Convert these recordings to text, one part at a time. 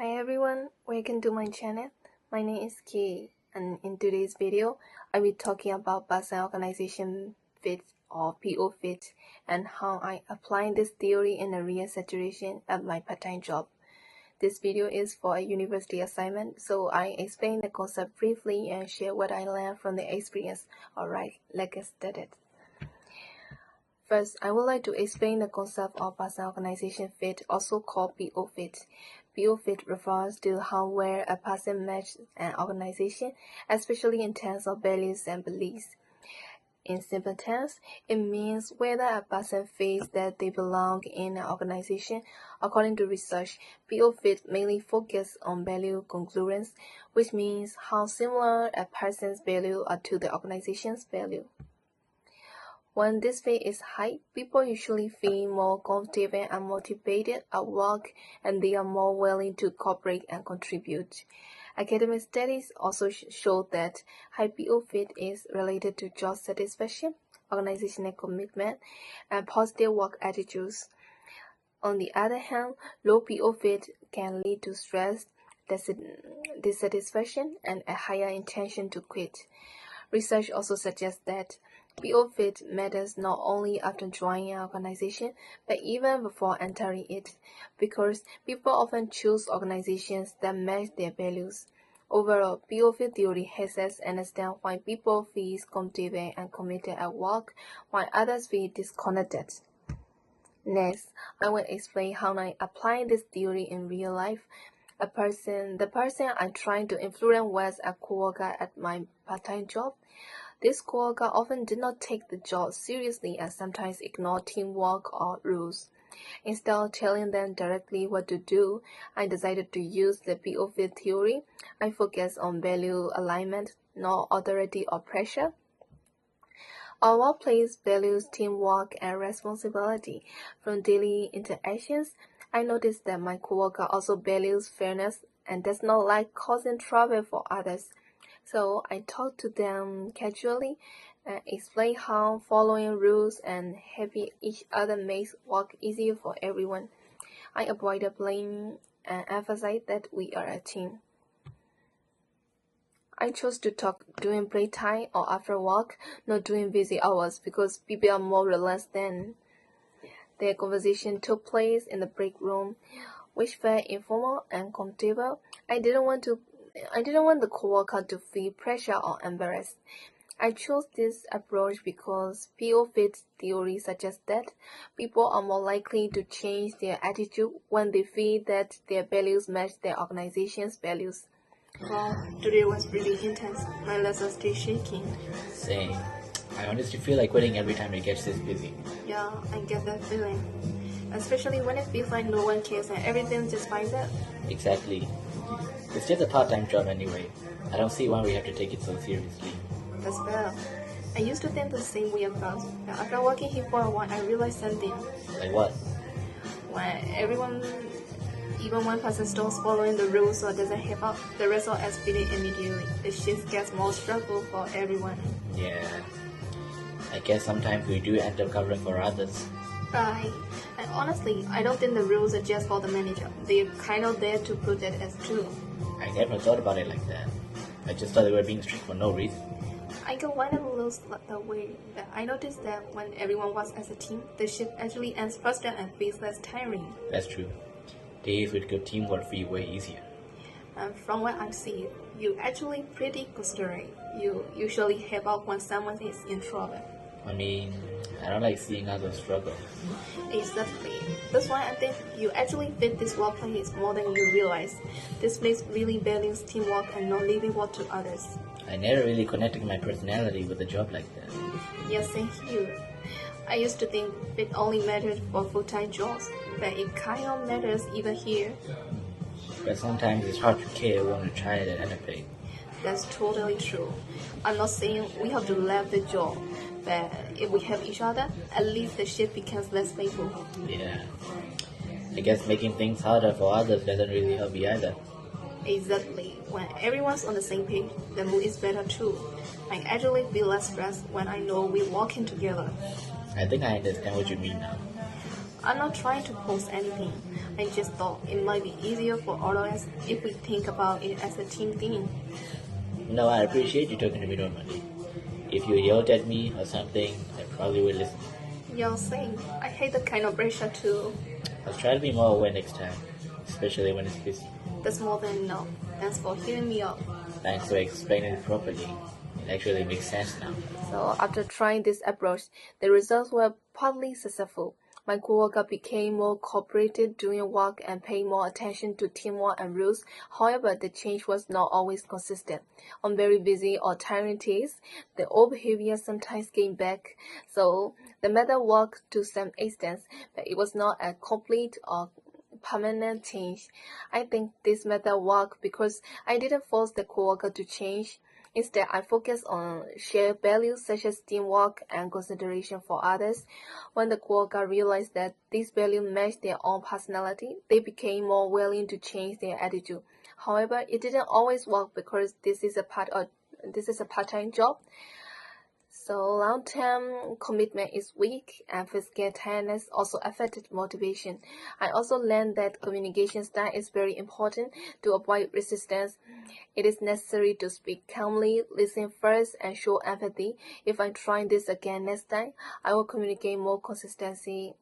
Hi everyone, welcome to my channel. My name is Kay, and in today's video, I will be talking about person organization fit or PO fit and how I apply this theory in a real situation at my part-time job. This video is for a university assignment, so I explain the concept briefly and share what I learned from the experience. Alright, let's get started. First, I would like to explain the concept of person organization fit, also called PO fit. PO fit refers to how where a person matches an organization, especially in terms of values and beliefs. In simple terms, it means whether a person feels that they belong in an organization. According to research, PO fit mainly focus on value congruence, which means how similar a person's values are to the organization's value. When this fit is high, people usually feel more comfortable and motivated at work, and they are more willing to cooperate and contribute. Academic studies also show that high PO fit is related to job satisfaction, organizational commitment, and positive work attitudes. On the other hand, low PO fit can lead to stress, dissatisfaction, and a higher intention to quit. Research also suggests that PO fit matters not only after joining an organization, but even before entering it, because people often choose organizations that match their values. Overall, PO fit theory helps us understand why people feel comfortable and committed at work, while others feel disconnected. Next, I will explain how I apply this theory in real life. The person I'm trying to influence was a coworker at my part-time job. This coworker often did not take the job seriously and sometimes ignored teamwork or rules. Instead of telling them directly what to do, I decided to use the PO fit theory. I focused on value alignment, not authority or pressure. Our workplace values teamwork and responsibility. From daily interactions, I noticed that my coworker also values fairness and does not like causing trouble for others. So I talked to them casually and explained how following rules and helping each other makes work easier for everyone. I avoided blaming and emphasized that we are a team. I chose to talk during break time or after work, not during busy hours, because people are more relaxed then. Their conversation took place in the break room, which felt informal and comfortable. I didn't want the coworker to feel pressure or embarrassed. I chose this approach because PO fit theory suggests that people are more likely to change their attitude when they feel that their values match their organization's values. Well, today was pretty intense. My legs are still shaking. Same. I honestly feel like quitting every time it gets this busy. Yeah, I get that feeling. Especially when it feels like no one cares and everything just finds out. Exactly. It's just a part-time job anyway. I don't see why we have to take it so seriously. That's fair. I used to think the same way at first, but after working here for a while, I realized something. Like what? Even one person stops following the rules or doesn't help out, the rest are expedient immediately. The shift gets more struggle for everyone. Yeah. I guess sometimes we do end up covering for others. Right. And honestly, I don't think the rules are just for the manager. They're kind of there to protect us too. I never thought about it like that. I just thought they were being strict for no reason. I got one of those that way, but I noticed that when everyone works as a team, the shift actually ends faster and feels less tiring. That's true. Days with good teamwork feel way easier. And from what I've seen, you're actually pretty considerate. You usually help out when someone is in trouble. I mean, I don't like seeing others struggle. Exactly. That's why I think you actually fit this workplace more than you realize. This place really values teamwork and not leaving work to others. I never really connected my personality with a job like that. Yes, same here. I used to think fit only mattered for full-time jobs, but it kind of matters even here. But sometimes it's hard to care when you try it at NFA. That's totally true. I'm not saying we have to leave the job, but if we help each other, at least the shift becomes less painful. Yeah. I guess making things harder for others doesn't really help you either. Exactly. When everyone's on the same page, the mood is better too. I actually feel less stressed when I know we're working together. I think I understand what you mean now. I'm not trying to post anything. I just thought it might be easier for all of us if we think about it as a team thing. No, I appreciate you talking to me normally. If you yelled at me or something, I probably would listen. You're saying I hate that kind of pressure too. I'll try to be more aware next time, especially when it's busy. That's more than enough. Thanks for hearing me out. Thanks for explaining it properly. It actually makes sense now. So after trying this approach, the results were partly successful. My coworker became more cooperative during work and paid more attention to teamwork and rules. However, the change was not always consistent. On very busy or tiring days, the old behavior sometimes came back. So the method worked to some extent, but it was not a complete or permanent change. I think this method worked because I didn't force the coworker to change. Instead, I focused on shared values such as teamwork and consideration for others. When the coworker realized that these values matched their own personality, they became more willing to change their attitude. However, it didn't always work because this is a part-time job. So long-term commitment is weak and physical tiredness also affected motivation. I also learned that communication style is very important to avoid resistance. It is necessary to speak calmly, listen first, and show empathy. If I try this again next time, I will communicate more consistently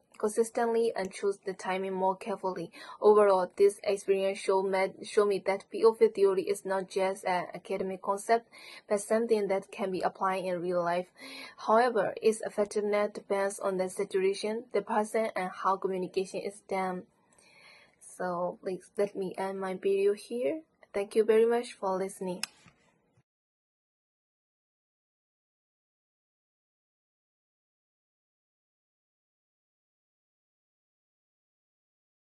and choose the timing more carefully. Overall, this experience showed me that POV theory is not just an academic concept, but something that can be applied in real life. However, its effectiveness depends on the situation, the person, and how communication is done. So please let me end my video here. Thank you very much for listening.